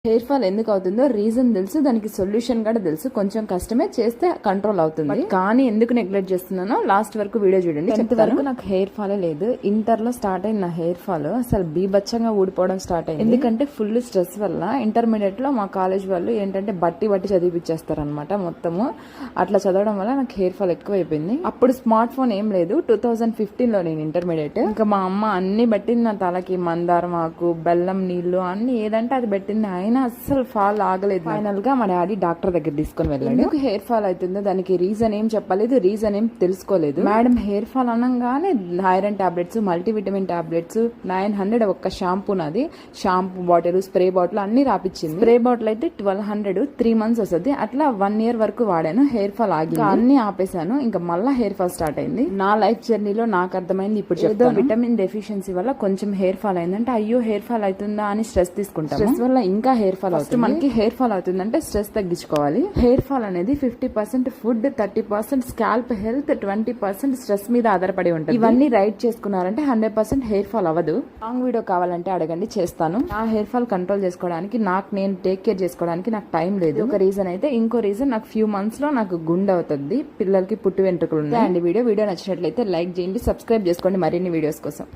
Hair fall ఎందుకు అవుతుందో reason తెలుసు, దానికి సొల్యూషన్ కూడా తెలుసు. కొంచెం కష్టమే, చేస్తే కంట్రోల్ అవుతుంది. కానీ ఎందుకు నెగ్లెక్ట్ చేస్తున్నానో లాస్ట్ వరకు వీడియో చూడండి. 10th వరకు నాకు హెయిర్ ఫాల్ లేదు. ఇంటర్ లో స్టార్ట్ అయిన నా హెయిర్ ఫాల్ అసలు బీభత్సంగా ఊడిపోవడం స్టార్ట్ అయింది. ఎందుకంటే ఫుల్ స్ట్రెస్ వల్ల ఇంటర్మీడియట్ లో మా కాలేజ్ వాళ్ళు ఏంటంటే బట్టి చదివిపిచ్చేస్తారు అనమాట మొత్తము. అట్లా చదవడం వల్ల నాకు హెయిర్ ఫాల్ ఎక్కువ అయిపోయింది. అప్పుడు స్మార్ట్ ఫోన్ ఏం లేదు. 2015 లో నేను ఇంటర్మీడియట్. ఇంకా మా అమ్మ అన్ని పెట్టింది నా తలకి, మందారం ఆకు, బెల్లం నీళ్లు అన్ని ఏదంటే అది పెట్టింది. అయినా అస్సలు ఫాల్ ఆగలేదు. ఫైనల్ గా మా డాడీ డాక్టర్ దగ్గర తీసుకొని వెళ్ళాడు. ఎందుకు హెయిర్ ఫాల్ అవుతుందో దానికి రీజన్ ఏం చెప్పలేదు, రీజన్ ఏం తెలుసుకోలేదు. మేడం హెయిర్ ఫాల్ అనగానే ఐరన్ టాబ్లెట్స్, మల్టీవిటమిన్ టాబ్లెట్స్ 900 ఒక్క షాంపూ, నాది షాంపూ బాటిల్, స్ప్రే బాటిల్ అన్ని రాపిచ్చింది. స్ప్రే బాటిల్ అయితే 1200 3 months వస్తుంది. అట్లా 1 year వరకు వాడాను. హెయిర్ ఫాల్ ఆగి అన్ని ఆపేశాను. ఇంకా మళ్ళా హెయిర్ ఫాల్ స్టార్ట్ అయింది. నా లైఫ్ జర్నీలో నాకు అర్థమైంది ఇప్పుడు ఏదో విటమిన్ డెఫిషియన్సీ వల్ల కొంచెం హెయిర్ ఫాల్ అయిందంటే అయ్యో హెయిర్ ఫాల్ అవుతుందా అని స్ట్రెస్ తీసుకుంటాం. స్ట్రెస్ వల్ల ఇంకా హెయిర్ ఫాల్ అవుతుంది. మనకి హెయిర్ ఫాల్ అవుతుందంటే స్ట్రెస్ తగ్గించుకోవాలి. హెయిర్ ఫాల్ అనేది 50% ఫుడ్, 30% స్కాల్ప్ హెల్త్, 20% స్ట్రెస్ మీద ఆధారపడి ఉంటుంది. ఇవన్నీ రైట్ చేసుకున్నారంటే 100% హెయిర్ ఫాల్ అవ్వదు. లాంగ్ వీడియో కావాలంటే అడగండి, చేస్తాను. నా హెయిర్ ఫాల్ కంట్రోల్ చేసుకోవడానికి, నాకు నేను టేక్ కేర్ చేసుకోవడానికి నాకు టైం లేదు. ఒక రీజన్ అయితే, ఇంకో రీజన్ నాకు few months లో నాకు గుండె అవుతుంది. పిల్లలకి పుట్టు వెంట్రుకలు ఉన్నాయి. అండ్ వీడియో నచ్చినట్లయితే లైక్ చేయండి, సబ్స్క్రైబ్ చేసుకోండి మరిన్ని వీడియోస్ కోసం.